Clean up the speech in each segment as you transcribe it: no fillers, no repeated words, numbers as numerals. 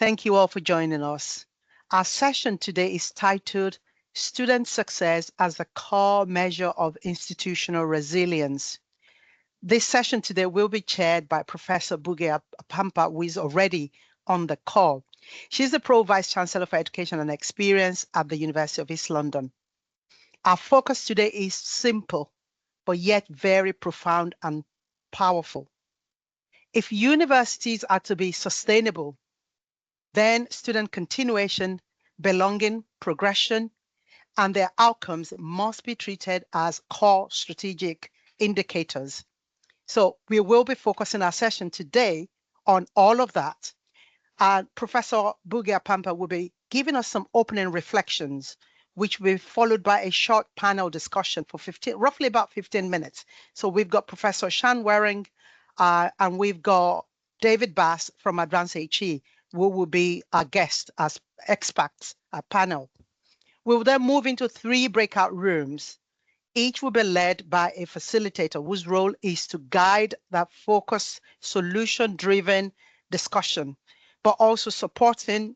Thank you all for joining us. Our session today is titled Student Success as the Core Measure of Institutional Resilience. This session today will be chaired by Professor Buge Apampa, who is already on the call. She's the Pro Vice Chancellor for Education and Experience at the University of East London. Our focus today is simple, but yet very profound and powerful. If universities are to be sustainable, then student continuation, belonging, progression, and their outcomes must be treated as core strategic indicators. So we will be focusing our session today on all of that. And Professor Buge Apampa will be giving us some opening reflections, which will be followed by a short panel discussion for roughly about 15 minutes. So we've got Professor Shan Waring and we've got David Bass from Advanced HE, who will be our guest as experts panel. We will then move into 3 breakout rooms. Each will be led by a facilitator whose role is to guide that focused, solution-driven discussion, but also supporting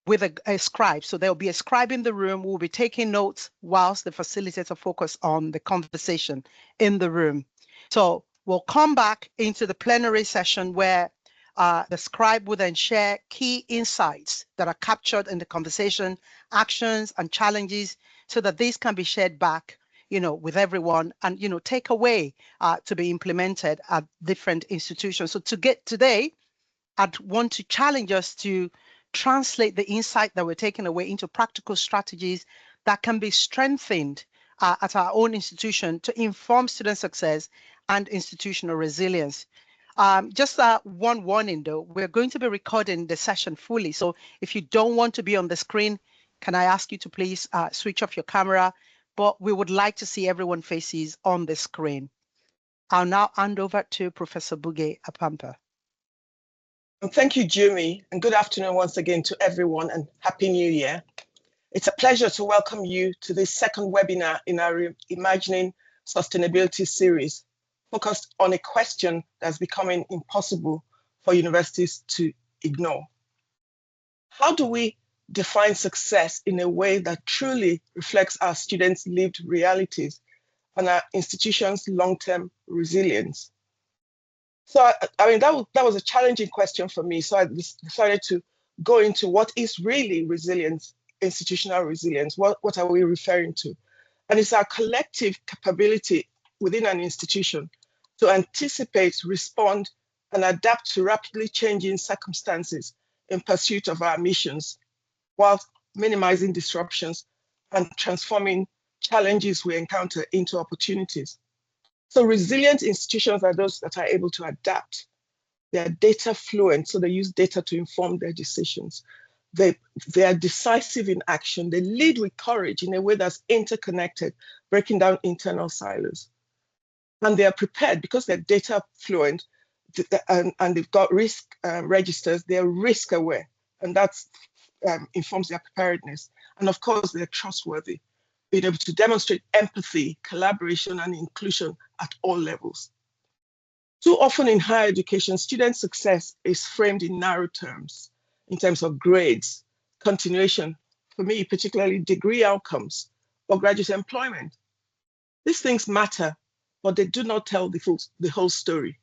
with a scribe. So there'll be a scribe in the room who will be taking notes whilst the facilitator focuses on the conversation in the room. So we'll come back into the plenary session where the scribe will then share key insights that are captured in the conversation, actions and challenges, so that these can be shared back, with everyone and, take away to be implemented at different institutions. So today, I'd want to challenge us to translate the insight that we're taking away into practical strategies that can be strengthened at our own institution to inform student success and institutional resilience. Just one warning though, we're going to be recording the session fully. So if you don't want to be on the screen, can I ask you to please switch off your camera? But we would like to see everyone's faces on the screen. I'll now hand over to Professor Buge Apampa. Thank you, Jumi, and good afternoon once again to everyone and Happy New Year. It's a pleasure to welcome you to this second webinar in our Reimagining Sustainability series, focused on a question that's becoming impossible for universities to ignore. How do we define success in a way that truly reflects our students' lived realities and our institutions' long-term resilience? So, that was a challenging question for me. So I decided to go into what is really resilience, institutional resilience. What are we referring to? And it's our collective capability within an institution to anticipate, respond, and adapt to rapidly changing circumstances in pursuit of our missions, while minimizing disruptions and transforming challenges we encounter into opportunities. So resilient institutions are those that are able to adapt. They are data fluent, so they use data to inform their decisions. They are decisive in action. They lead with courage in a way that's interconnected, breaking down internal silos. And they are prepared because they're data fluent and they've got risk registers. They're risk aware, and that informs their preparedness. And of course, they're trustworthy, being able to demonstrate empathy, collaboration, and inclusion at all levels. Too often in higher education, student success is framed in narrow terms, in terms of grades, continuation, for me, particularly degree outcomes, or graduate employment. These things matter, but they do not tell the whole story.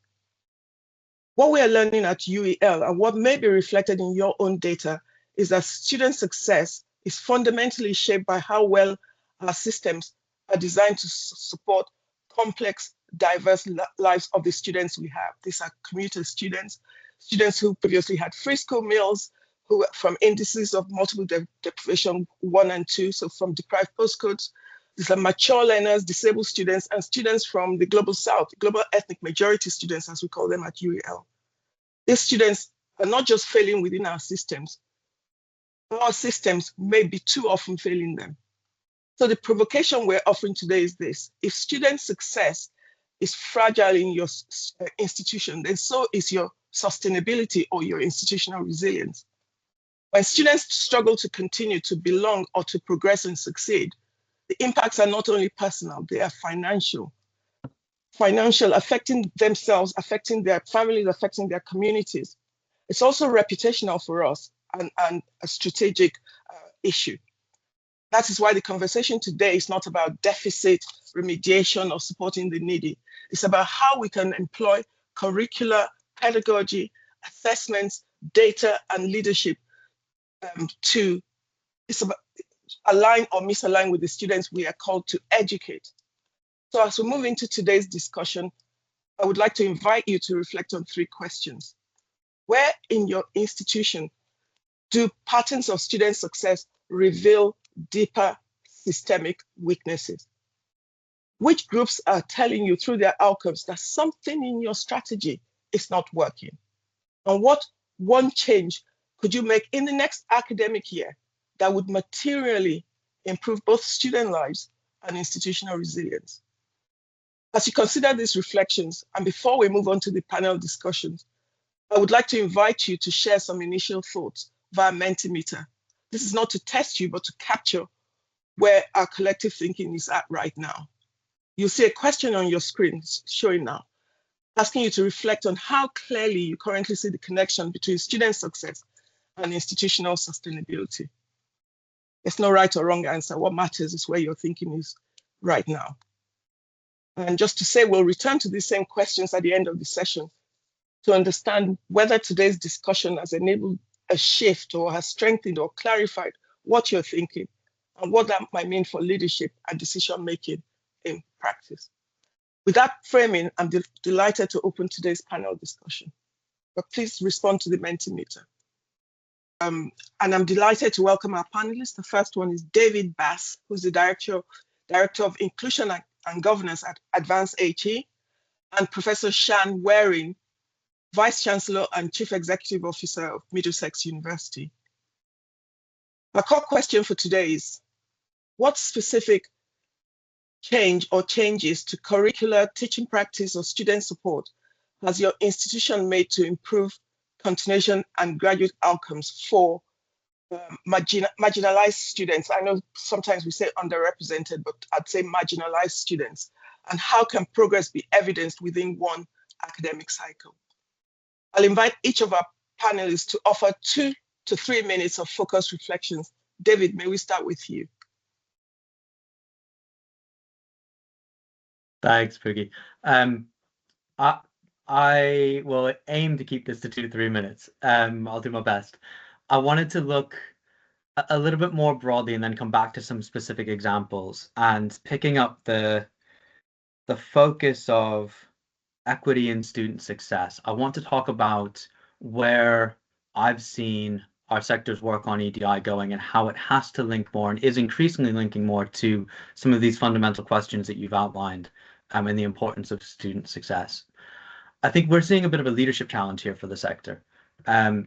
What we are learning at UEL and what may be reflected in your own data is that student success is fundamentally shaped by how well our systems are designed to support complex, diverse lives of the students we have. These are commuter students, students who previously had free school meals, who from indices of multiple deprivation 1 and 2, so from deprived postcodes. These are mature learners, disabled students, and students from the global south, global ethnic majority students, as we call them at UEL. These students are not just failing within our systems may be too often failing them. So the provocation we're offering today is this: if student success is fragile in your institution, then so is your sustainability or your institutional resilience. When students struggle to continue to belong or to progress and succeed, the impacts are not only personal, they are financial. Financial, affecting themselves, affecting their families, affecting their communities. It's also reputational for us and a strategic issue. That is why the conversation today is not about deficit remediation or supporting the needy. It's about how we can employ curricular, pedagogy, assessments, data, and leadership to align or misalign with the students we are called to educate. So as we move into today's discussion, I would like to invite you to reflect on 3 questions. Where in your institution do patterns of student success reveal deeper systemic weaknesses? Which groups are telling you through their outcomes that something in your strategy is not working? And what one change could you make in the next academic year that would materially improve both student lives and institutional resilience? As you consider these reflections, and before we move on to the panel discussions, I would like to invite you to share some initial thoughts via Mentimeter. This is not to test you, but to capture where our collective thinking is at right now. You'll see a question on your screen showing now, asking you to reflect on how clearly you currently see the connection between student success and institutional sustainability. There's no right or wrong answer. What matters is where your thinking is right now. And just to say, we'll return to these same questions at the end of the session to understand whether today's discussion has enabled a shift or has strengthened or clarified what you're thinking and what that might mean for leadership and decision-making in practice. With that framing, I'm delighted to open today's panel discussion, but please respond to the Mentimeter. And I'm delighted to welcome our panelists. The first one is David Bass, who's the Director of Inclusion and Governance at Advance HE, and Professor Shan Waring, Vice Chancellor and Chief Executive Officer of Middlesex University. My core question for today is, what specific change or changes to curricular, teaching practice, or student support has your institution made to improve continuation and graduate outcomes for marginalized students? I know sometimes we say underrepresented, but I'd say marginalized students. And how can progress be evidenced within one academic cycle? I'll invite each of our panelists to offer 2 to 3 minutes of focused reflections. David, may we start with you? Thanks, Poogie. I will aim to keep this to 2 to 3 minutes. I'll do my best. I wanted to look a little bit more broadly and then come back to some specific examples, and picking up the focus of equity and student success. I want to talk about where I've seen our sector's work on EDI going and how it has to link more and is increasingly linking more to some of these fundamental questions that you've outlined, and the importance of student success. I think we're seeing a bit of a leadership challenge here for the sector.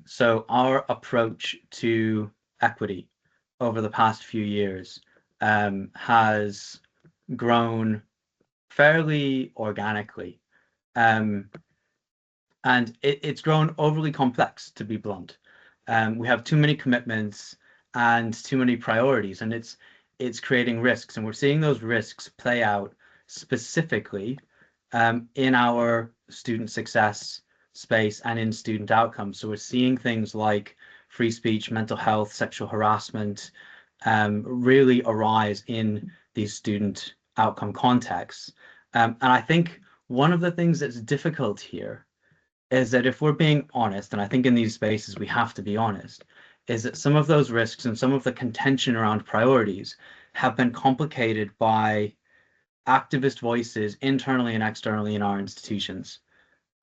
So our approach to equity over the past few years has grown fairly organically. And it's grown overly complex, to be blunt. We have too many commitments and too many priorities, and it's creating risks. And we're seeing those risks play out specifically in our student success space and in student outcomes. So we're seeing things like free speech, mental health, sexual harassment really arise in these student outcome contexts. And I think one of the things that's difficult here is that if we're being honest, and I think in these spaces we have to be honest, is that some of those risks and some of the contention around priorities have been complicated by activist voices internally and externally in our institutions.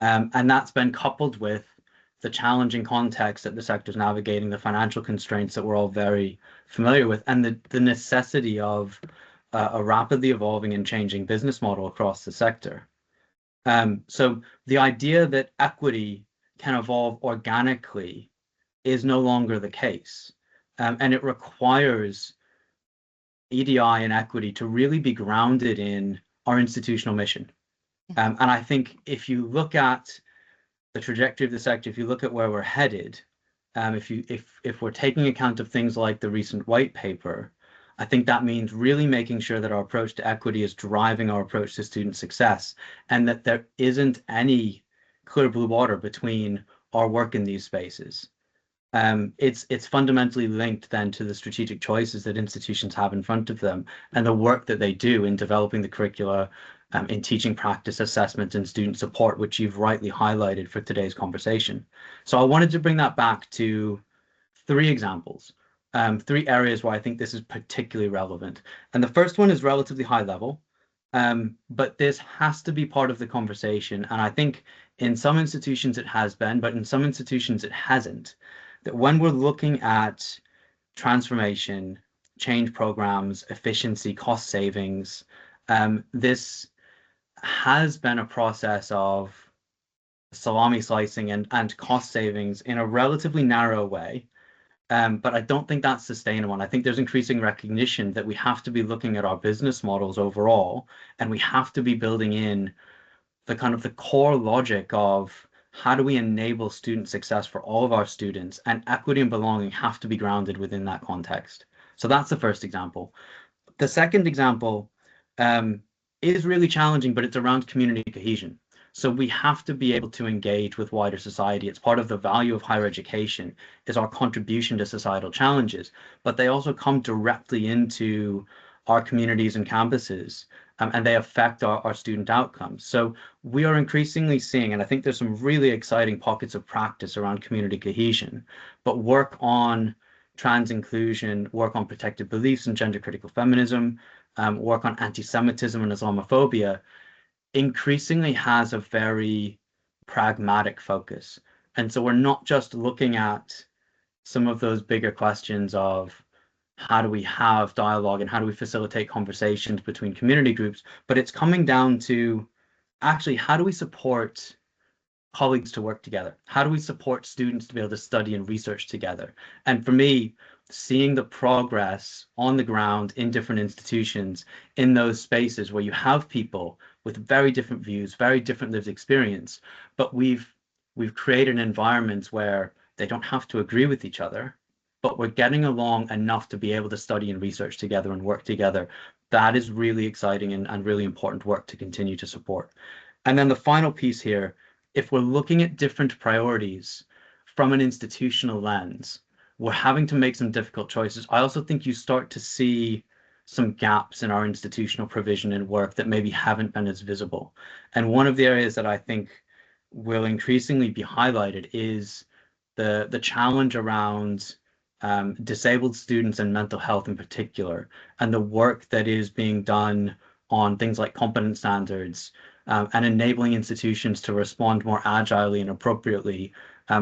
And that's been coupled with the challenging context that the sector's navigating, the financial constraints that we're all very familiar with, and the necessity of a rapidly evolving and changing business model across the sector. So the idea that equity can evolve organically is no longer the case. And it requires EDI and equity to really be grounded in our institutional mission. And I think if you look at the trajectory of the sector, if you look at where we're headed, if we're taking account of things like the recent white paper, I think that means really making sure that our approach to equity is driving our approach to student success, and that there isn't any clear blue water between our work in these spaces. It's fundamentally linked then to the strategic choices that institutions have in front of them and the work that they do in developing the curricula, in teaching practice assessment and student support, which you've rightly highlighted for today's conversation. So I wanted to bring that back to 3 examples, 3 areas where I think this is particularly relevant. And the first one is relatively high level, but this has to be part of the conversation. And I think in some institutions it has been, but in some institutions it hasn't. That when we're looking at transformation, change programs, efficiency, cost savings, this has been a process of salami slicing and cost savings in a relatively narrow way. But I don't think that's sustainable. And I think there's increasing recognition that we have to be looking at our business models overall, and we have to be building in the kind of the core logic of how do we enable student success for all of our students, and equity and belonging have to be grounded within that context. So that's the first example. The second example is really challenging, but it's around community cohesion. So we have to be able to engage with wider society. It's part of the value of higher education, is our contribution to societal challenges, but they also come directly into our communities and campuses, and they affect our student outcomes. So we are increasingly seeing, and I think there's some really exciting pockets of practice around community cohesion, but work on trans inclusion, work on protected beliefs and gender critical feminism, work on anti-Semitism and Islamophobia, increasingly has a very pragmatic focus. And so we're not just looking at some of those bigger questions of how do we have dialogue and how do we facilitate conversations between community groups, but it's coming down to actually how do we support colleagues to work together? How do we support students to be able to study and research together? And for me, seeing the progress on the ground in different institutions in those spaces where you have people with very different views, very different lived experience, but we've created environments where they don't have to agree with each other, but we're getting along enough to be able to study and research together and work together. That is really exciting and really important work to continue to support. And then the final piece here, if we're looking at different priorities from an institutional lens, we're having to make some difficult choices. I also think you start to see some gaps in our institutional provision and work that maybe haven't been as visible. And one of the areas that I think will increasingly be highlighted is the challenge around disabled students and mental health in particular, and the work that is being done on things like competence standards, and enabling institutions to respond more agilely and appropriately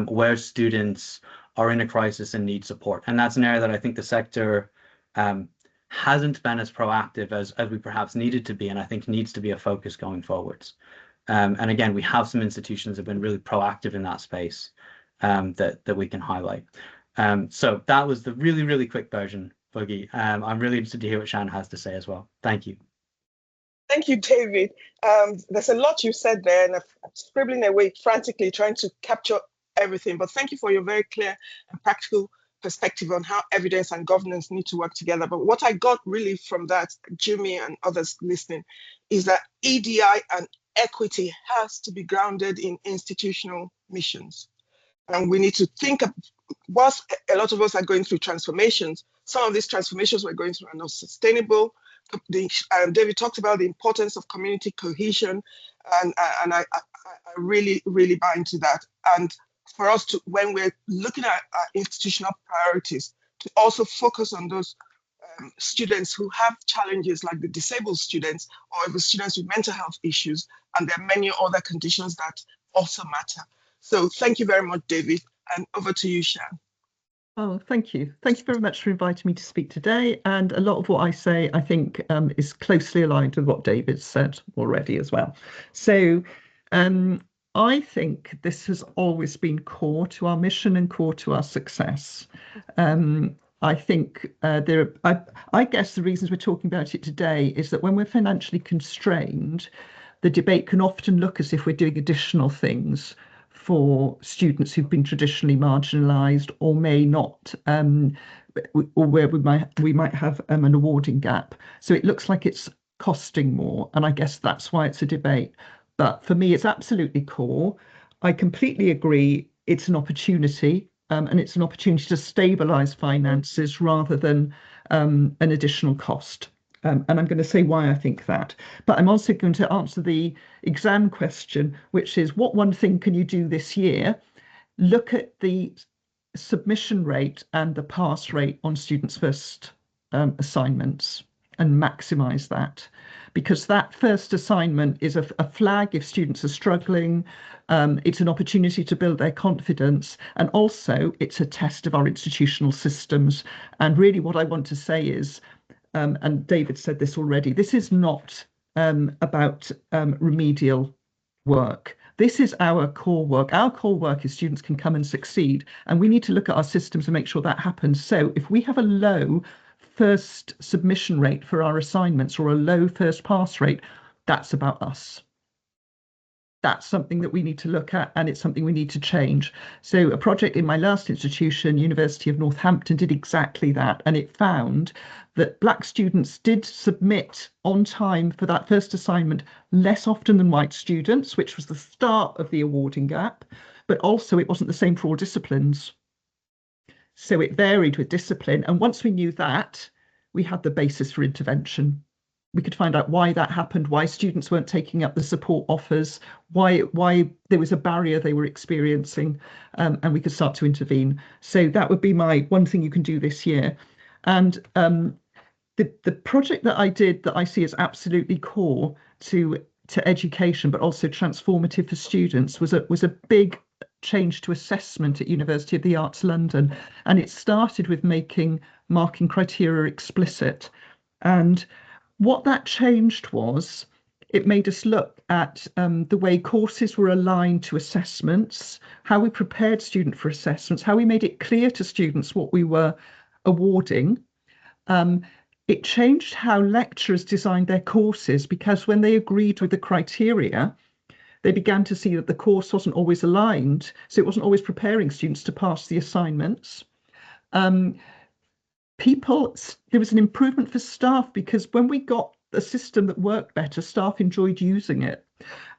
where students are in a crisis and need support. And that's an area that I think the sector hasn't been as proactive as we perhaps needed to be, and I think needs to be a focus going forwards. And again, we have some institutions that have been really proactive in that space that we can highlight. So that was the really, really quick version, Buggy. I'm really interested to hear what Shan has to say as well. Thank you. Thank you, David. There's a lot you said there, and I'm scribbling away frantically trying to capture everything. But thank you for your very clear and practical perspective on how evidence and governance need to work together. But what I got really from that, Jimmy and others listening, is that EDI and equity has to be grounded in institutional missions. And we need to think of, whilst a lot of us are going through transformations, some of these transformations we're going through are not sustainable. David talked about the importance of community cohesion, and I really, really buy into that. And for us to, when we're looking at our institutional priorities, to also focus on those students who have challenges, like the disabled students or the students with mental health issues, and there are many other conditions that also matter. So thank you very much, David, and over to you, Shan. Oh, thank you. Thank you very much for inviting me to speak today. And a lot of what I say, I think, is closely aligned with what David said already as well. So I think this has always been core to our mission and core to our success. I think I guess the reasons we're talking about it today is that when we're financially constrained, the debate can often look as if we're doing additional things for students who've been traditionally marginalised or may not, or where we might have an awarding gap. So it looks like it's costing more, and I guess that's why it's a debate. But for me, it's absolutely core. I completely agree. it's an opportunity, and it's an opportunity to stabilise finances rather than an additional cost. And I'm going to say why I think that. But I'm also going to answer the exam question, which is, what one thing can you do this year? Look at the submission rate and the pass rate on students' first assignments and maximise that, because that first assignment is a flag if students are struggling. It's an opportunity to build their confidence, and also it's a test of our institutional systems. And really what I want to say is, and David said this already, this is not about remedial work. This is our core work. Our core work is students can come and succeed, and we need to look at our systems and make sure that happens. So if we have a low first submission rate for our assignments or a low first pass rate, that's about us. That's something that we need to look at, and it's something we need to change. So a project in my last institution, University of Northampton, did exactly that, and it found that Black students did submit on time for that first assignment less often than white students, which was the start of the awarding gap, but also it wasn't the same for all disciplines. So it varied with discipline, and once we knew that, we had the basis for intervention. We could find out why that happened, why students weren't taking up the support offers, why there was a barrier they were experiencing, and we could start to intervene. So that would be my one thing you can do this year. And the project that I did that I see as absolutely core to education, but also transformative for students, was a big change to assessment at University of the Arts London. And it started with making marking criteria explicit. And what that changed was it made us look at the way courses were aligned to assessments, how we prepared students for assessments, how we made it clear to students what we were awarding. It changed how lecturers designed their courses, because when they agreed with the criteria, they began to see that the course wasn't always aligned. So it wasn't always preparing students to pass the assignments. There was an improvement for staff, because when we got a system that worked better, staff enjoyed using it.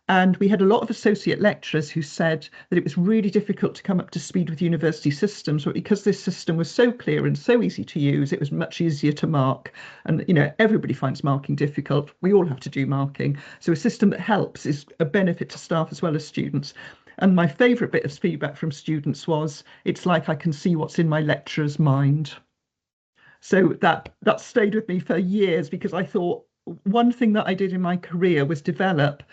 And we had a lot of associate lecturers who said that it was really difficult to come up to speed with university systems, but because this system was so clear and so easy to use, it was much easier to mark. And, you know, everybody finds marking difficult. We all have to do marking. So a system that helps is a benefit to staff as well as students. And my favourite bit of feedback from students was, it's like I can see what's in my lecturer's mind. So that stayed with me for years, because I thought one thing that I did in my career was develop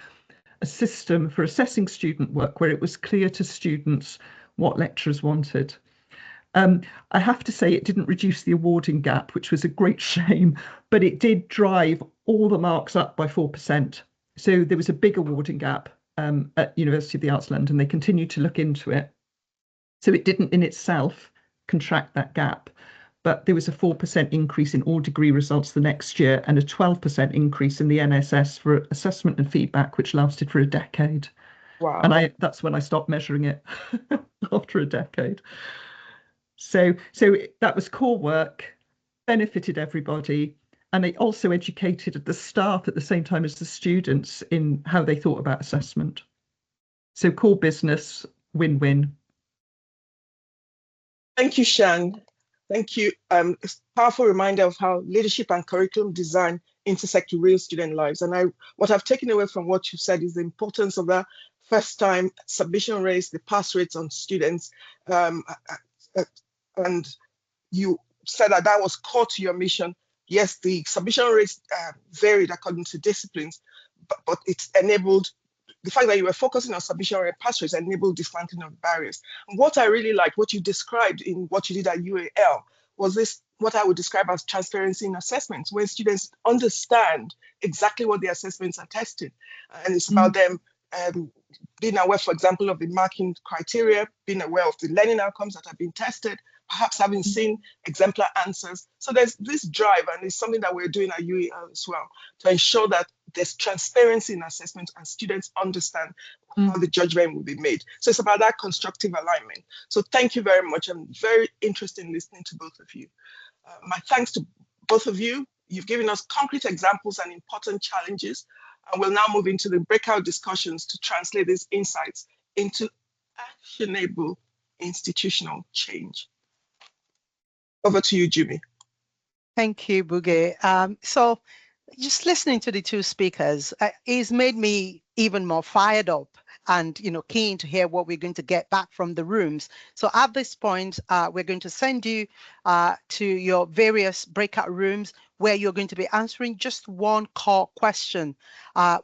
a system for assessing student work where it was clear to students what lecturers wanted. I have to say it didn't reduce the awarding gap, which was a great shame, but it did drive all the marks up by 4%. So there was a big awarding gap at University of the Arts London. They continued to look into it. So it didn't in itself contract that gap, but there was a 4% increase in all degree results the next year, and a 12% increase in the NSS for assessment and feedback, which lasted for a decade. Wow. And that's when I stopped measuring it after a decade. So that was core work, benefited everybody, and they also educated the staff at the same time as the students in how they thought about assessment. So core business, win-win. Thank you, Shan. Thank you. It's a powerful reminder of how leadership and curriculum design intersect with real student lives. And what I've taken away from what you said is the importance of that first time submission rates, the pass rates on students. And you said that was core to your mission. Yes, the submission rates varied according to disciplines, but it's enabled the fact that you were focusing on submission rate pass rates enabled dismantling of barriers. And what I really liked, what you described in what you did at UAL, was this, what I would describe as transparency in assessments, where students understand exactly what the assessments are testing. And it's about them being aware, for example, of the marking criteria, being aware of the learning outcomes that have been tested, perhaps having seen exemplar answers. So there's this drive, and it's something that we're doing at UAL as well, to ensure that there's transparency in assessment and students understand how the judgment will be made. So it's about that constructive alignment. So thank you very much. I'm very interested in listening to both of you. My thanks to both of you. You've given us concrete examples and important challenges. And we'll now move into the breakout discussions to translate these insights into actionable institutional change. Over to you, Jimmy. Thank you, Buge. So just listening to the two speakers, it's made me even more fired up and keen to hear what we're going to get back from the rooms. So at this point, we're going to send you to your various breakout rooms where you're going to be answering just one core question,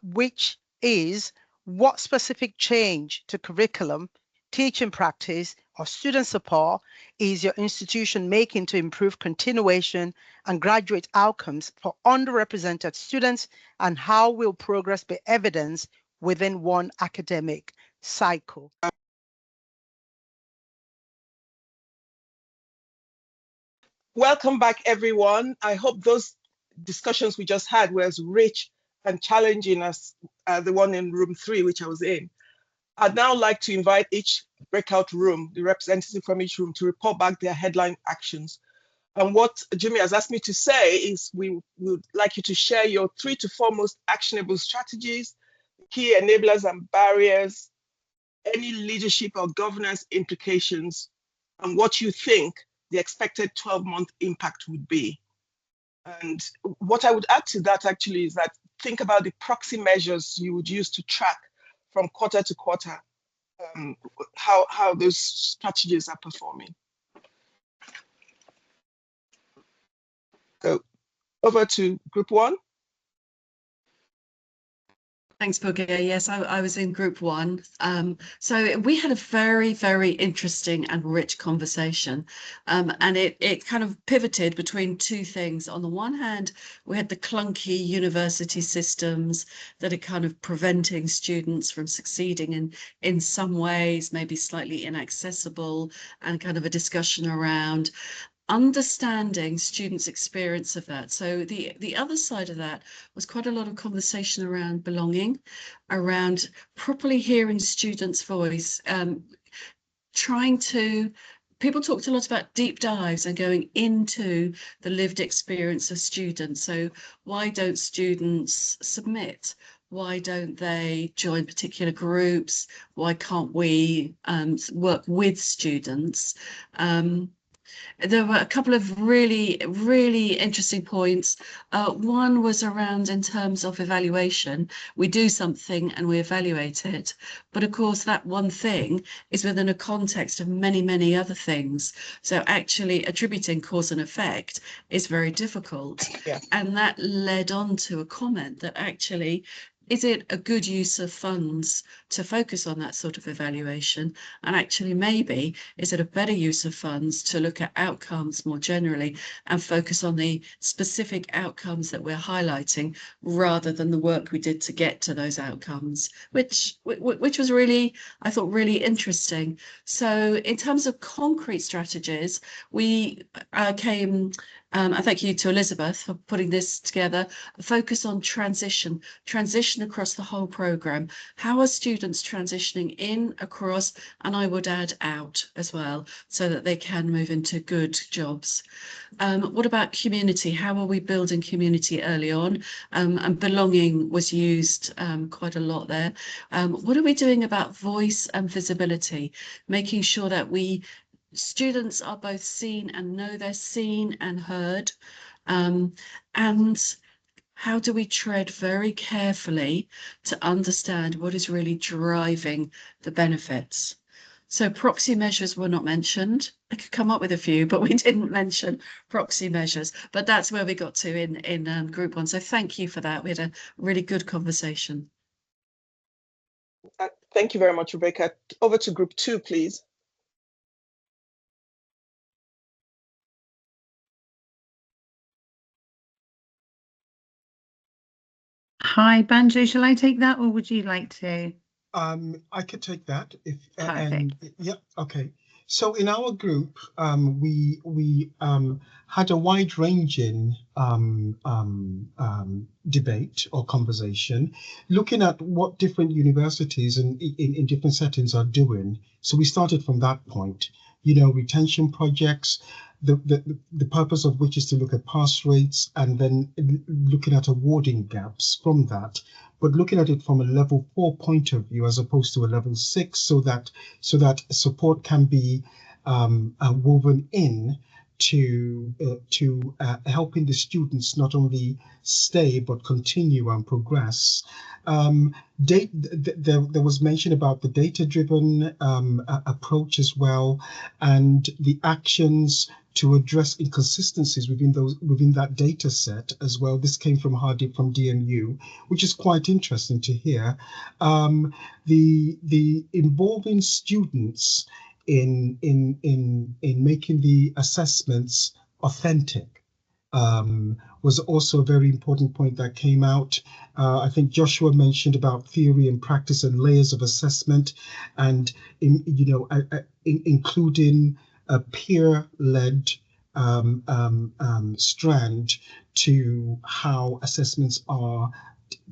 which is what specific change to curriculum, teaching practice, or student support is your institution making to improve continuation and graduate outcomes for underrepresented students, and how will progress be evidenced within one academic cycle? Welcome back, everyone. I hope those discussions we just had were as rich and challenging as the one in room 3, which I was in. I'd now like to invite each breakout room, the representative from each room, to report back their headline actions. And what Jimmy has asked me to say is we would like you to share your 3 to 4 most actionable strategies, key enablers and barriers, any leadership or governance implications, and what you think the expected 12-month impact would be. And what I would add to that actually is that think about the proxy measures you would use to track from quarter to quarter how those strategies are performing. So over to group 1. Thanks, Buge. Yes, I was in group 1. So we had a very, very interesting and rich conversation. And it kind of pivoted between 2 things. On the one hand, we had the clunky university systems that are kind of preventing students from succeeding in some ways, maybe slightly inaccessible, and kind of a discussion around understanding students' experience of that. So the other side of that was quite a lot of conversation around belonging, around properly hearing students' voice, people talked a lot about deep dives and going into the lived experience of students. So why don't students submit? Why don't they join particular groups? Why can't we work with students? There were a couple of really, really interesting points. One was around in terms of evaluation. We do something and we evaluate it. But of course, that one thing is within a context of many, many other things. So actually attributing cause and effect is very difficult. Yeah. And that led on to a comment that actually, is it a good use of funds to focus on that sort of evaluation? And actually, maybe, is it a better use of funds to look at outcomes more generally and focus on the specific outcomes that we're highlighting rather than the work we did to get to those outcomes, which was really, I thought, really interesting. So in terms of concrete strategies, we came... and thank you to Elizabeth for putting this together, a focus on transition across the whole programme. How are students transitioning in, across, and I would add out as well, so that they can move into good jobs? What about community? How are we building community early on? And belonging was used quite a lot there. What are we doing about voice and visibility? Making sure that students are both seen and know they're seen and heard. And how do we tread very carefully to understand what is really driving the benefits? So proxy measures were not mentioned. I could come up with a few, but we didn't mention proxy measures. But that's where we got to in group 1. So thank you for that. We had a really good conversation. Thank you very much, Rebecca. Over to group 2, please. Hi, Banjo, shall I take that or would you like to? I could take that if Perfect. Yeah, okay. So in our group, we had a wide-ranging debate or conversation, looking at what different universities in different settings are doing. So we started from that point retention projects, the purpose of which is to look at pass rates and then looking at awarding gaps from that, but looking at it from a level 4 point of view as opposed to a level 6, so that support can be woven in to helping the students not only stay but continue and progress. There was mention about the data-driven approach as well, and the actions to address inconsistencies within that data set as well. This came from Hardeep from DMU, which is quite interesting to hear. The involving students in making the assessments authentic was also a very important point that came out. I think Joshua mentioned about theory and practice and layers of assessment, and including a peer-led strand to how assessments are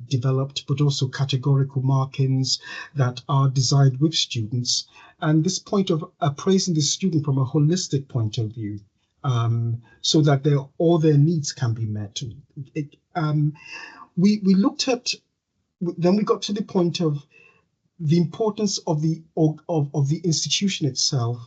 developed, but also categorical markings that are designed with students. And this point of appraising the student from a holistic point of view, so that all their needs can be met. We looked at, then we got to the point of the importance of the institution itself,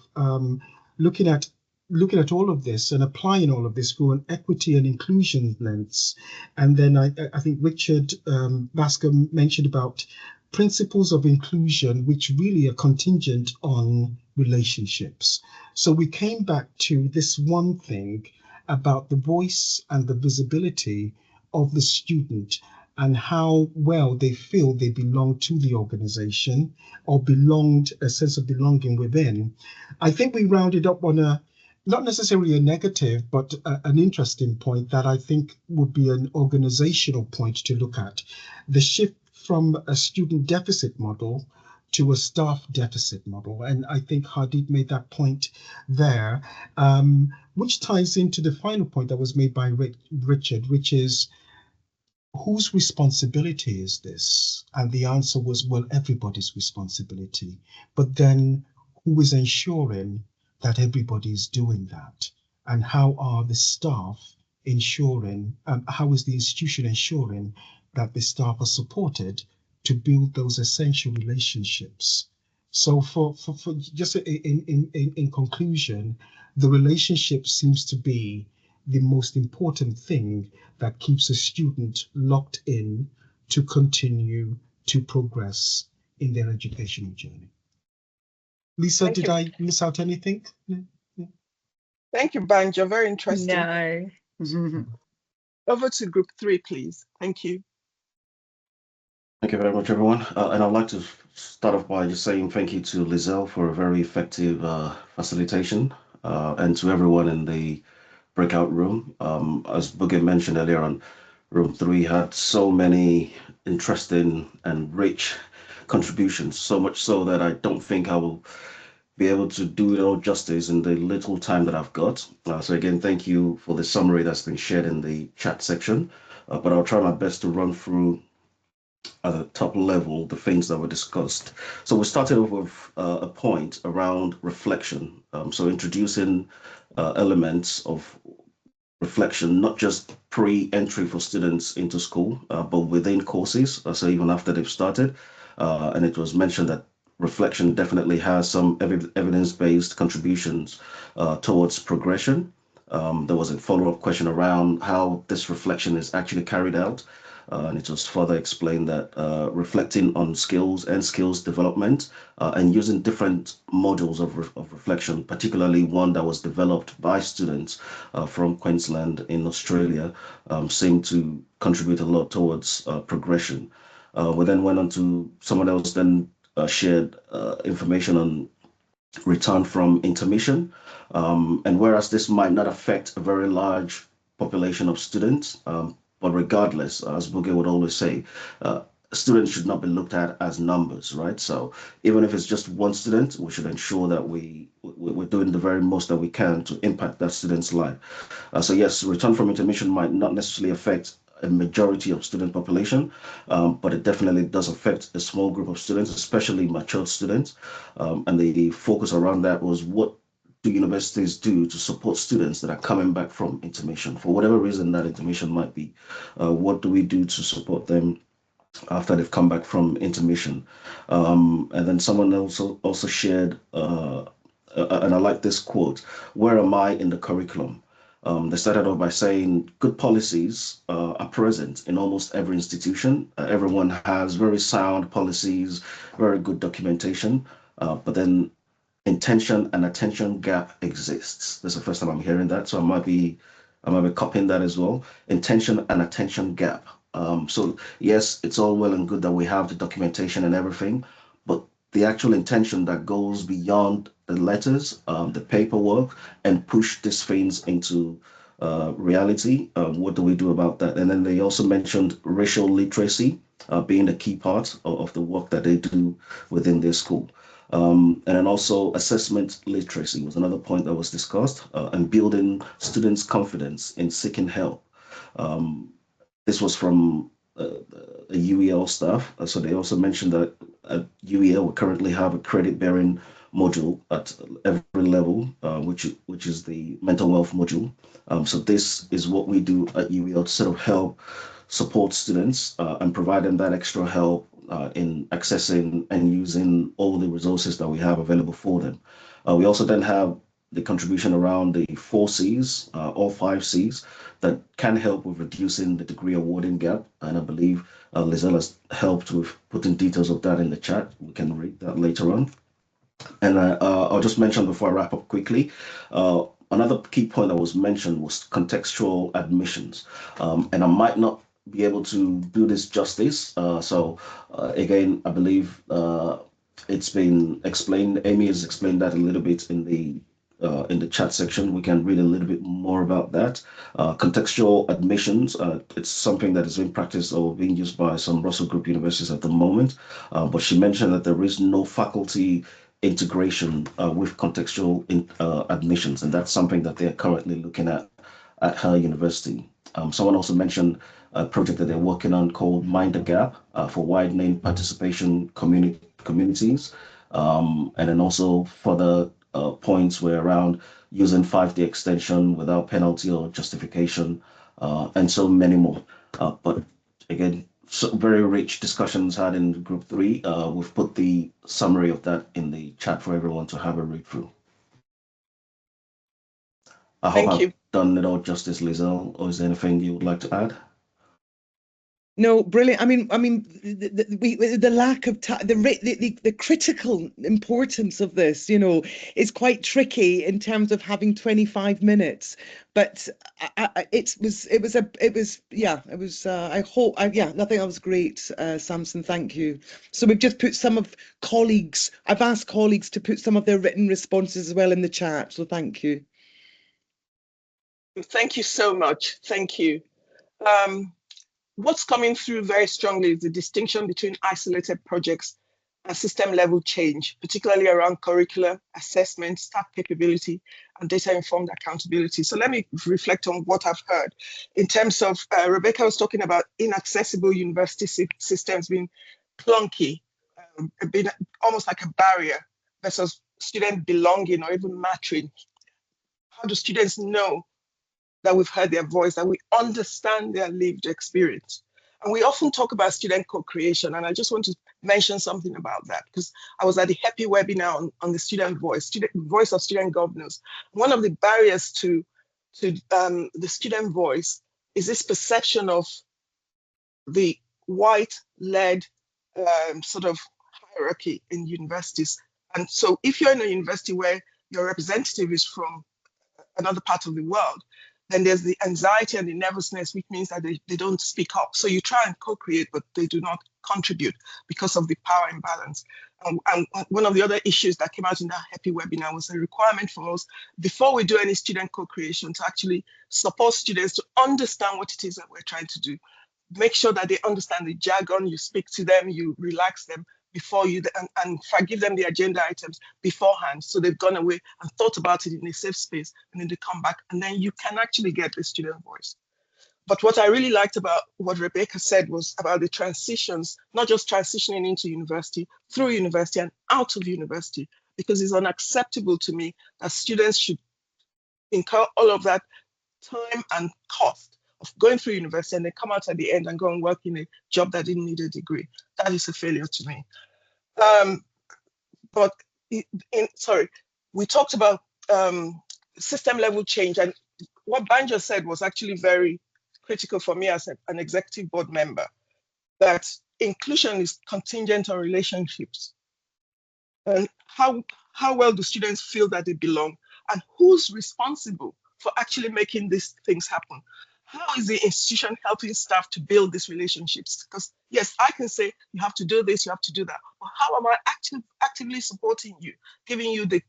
looking at all of this and applying all of this through an equity and inclusion lens. And then I think Richard Basker mentioned about principles of inclusion, which really are contingent on relationships. So we came back to this one thing about the voice and the visibility of the student and how well they feel they belong to the organization or a sense of belonging within. I think we rounded up on not necessarily a negative, but an interesting point that I think would be an organizational point to look at. The shift from a student deficit model to a staff deficit model. And I think Hardeep made that point there, which ties into the final point that was made by Richard, which is, whose responsibility is this? And the answer was, well, everybody's responsibility. But then who is ensuring that everybody is doing that? And how are the staff ensuring, how is the institution ensuring that the staff are supported to build those essential relationships? So for just in conclusion, the relationship seems to be the most important thing that keeps a student locked in to continue to progress in their educational journey. Lisa, did I miss out anything? Thank you, Banjo. Very interesting. No. Over to group 3, please. Thank you. Thank you very much, everyone. And I'd like to start off by just saying thank you to Lizelle for a very effective facilitation, and to everyone in the breakout room. As Boogie mentioned earlier on, room 3 had so many interesting and rich contributions, so much so that I don't think I will be able to do it all justice in the little time that I've got. So again, thank you for the summary that's been shared in the chat section, but I'll try my best to run through at the top level the things that were discussed. So we started off with a point around reflection. So introducing elements of reflection, not just pre-entry for students into school, but within courses, so even after they've started. And it was mentioned that reflection definitely has some evidence-based contributions towards progression. There was a follow-up question around how this reflection is actually carried out. And it was further explained that reflecting on skills and skills development and using different modules of reflection, particularly one that was developed by students from Queensland in Australia, seemed to contribute a lot towards progression. We then went on to someone else then shared information on return from intermission. And whereas this might not affect a very large population of students, but regardless, as Boogie would always say, students should not be looked at as numbers, right? So even if it's just one student, we should ensure that we're doing the very most that we can to impact that student's life. So yes, return from intermission might not necessarily affect a majority of student population, but it definitely does affect a small group of students, especially matured students. And the focus around that was, what do universities do to support students that are coming back from intermission, for whatever reason that intermission might be? What do we do to support them after they've come back from intermission? And then someone also shared, and I like this quote: "Where am I in the curriculum?" They started off by saying good policies are present in almost every institution. Everyone has very sound policies, very good documentation, but then intention and attention gap exists. This is the first time I'm hearing that, so I might be copying that as well. Intention and attention gap. So yes, it's all well and good that we have the documentation and everything, but the actual intention that goes beyond the letters, the paperwork, and push these things into reality. What do we do about that? And then they also mentioned racial literacy being a key part of the work that they do within their school. And then also assessment literacy was another point that was discussed, and building students' confidence in seeking help. This was from UEL staff. So they also mentioned that at UEL we currently have a credit-bearing module at every level, which is the mental health module. So this is what we do at UEL to sort of help support students and provide them that extra help in accessing and using all the resources that we have available for them. We also then have the contribution around the 4 C's, all 5 C's, that can help with reducing the degree awarding gap. And I believe Lizelle has helped with putting details of that in the chat. We can read that later on. And I'll just mention before I wrap up quickly, another key point that was mentioned was contextual admissions. And I might not be able to do this justice. So again, I believe it's been explained. Amy has explained that a little bit in the chat section. We can read a little bit more about that. Contextual admissions, it's something that is being practiced or being used by some Russell Group universities at the moment. But she mentioned that there is no faculty integration with contextual admissions, and that's something that they're currently looking at her university. Someone also mentioned a project that they're working on called Mind the Gap for widening participation communities. And then also further points were around using 5D extension without penalty or justification, and so many more. But again, so very rich discussions had in group 3. We've put the summary of that in the chat for everyone to have a read through. I hope I've done it all justice, Lizelle, or is there anything you would like to add? No, brilliant. I mean, the lack of time, the critical importance of this, you know, is quite tricky in terms of having 25 minutes. But it was. I hope. Yeah, I think that was great, Samson. Thank you. So we've just put some of colleagues. I've asked colleagues to put some of their written responses as well in the chat. So thank you. Thank you so much. Thank you. What's coming through very strongly is the distinction between isolated projects and system-level change, particularly around curricular, assessment, staff capability, and data-informed accountability. So let me reflect on what I've heard. In terms of, Rebecca was talking about inaccessible university systems being clunky, being almost like a barrier versus student belonging or even mattering. How do students know that we've heard their voice, that we understand their lived experience? And we often talk about student co-creation, and I just want to mention something about that, because I was at the HEPI webinar on the student voice of student governance. One of the barriers to the student voice is this perception of the white-led sort of hierarchy in universities. And so if you're in a university where your representative is from another part of the world, then there's the anxiety and the nervousness, which means that they don't speak up. So you try and co-create, but they do not contribute because of the power imbalance. And one of the other issues that came out in that HEPI webinar was a requirement for us, before we do any student co-creation, to actually support students to understand what it is that we're trying to do. Make sure that they understand the jargon, you speak to them, you relax them before you, and give them the agenda items beforehand, so they've gone away and thought about it in a safe space, and then they come back, and then you can actually get the student voice. But what I really liked about what Rebecca said was about the transitions, not just transitioning into university, through university and out of university, because it's unacceptable to me that students should incur all of that time and cost of going through university and they come out at the end and go and work in a job that didn't need a degree. That is a failure to me. But we talked about system level change, and what Banjo said was actually very critical for me as an executive board member, that inclusion is contingent on relationships. And how well do students feel that they belong, and who's responsible for actually making these things happen? How is the institution helping staff to build these relationships? Because yes, I can say you have to do this, you have to do that, but how am I actively supporting you, giving you the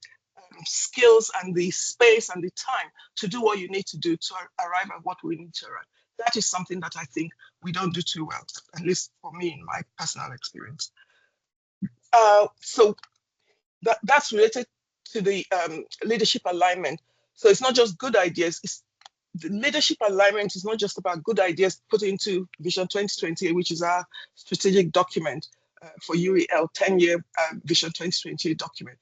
skills and the space and the time to do what you need to do to arrive at what we need to arrive? That is something that I think we don't do too well, at least for me in my personal experience. So that's related to the leadership alignment. So it's not just good ideas. The leadership alignment is not just about good ideas put into Vision 2028, which is our strategic document for UEL 10-year Vision 2028 document.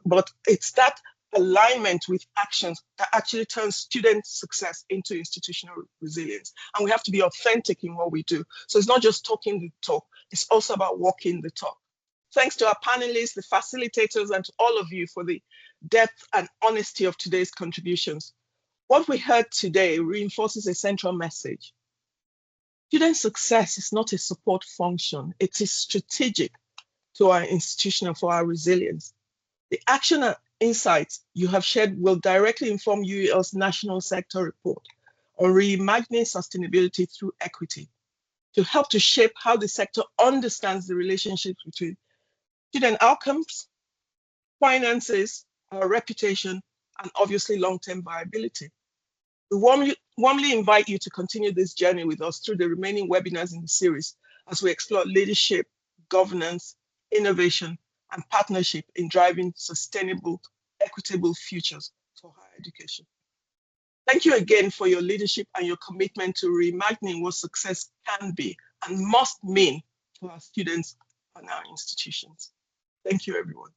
But it's that alignment with actions that actually turns student success into institutional resilience. And we have to be authentic in what we do. So it's not just talking the talk, it's also about walking the talk. Thanks to our panelists, the facilitators, and to all of you for the depth and honesty of today's contributions. What we heard today reinforces a central message. Student success is not a support function. It is strategic to our institution and for our resilience. The action and insights you have shared will directly inform UEL's national sector report on reimagining sustainability through equity to help to shape how the sector understands the relationships between student outcomes, finances, our reputation, and obviously long-term viability. We warmly invite you to continue this journey with us through the remaining webinars in the series as we explore leadership, governance, innovation, and partnership in driving sustainable, equitable futures for higher education. Thank you again for your leadership and your commitment to reimagining what success can be and must mean for our students and our institutions. Thank you, everyone.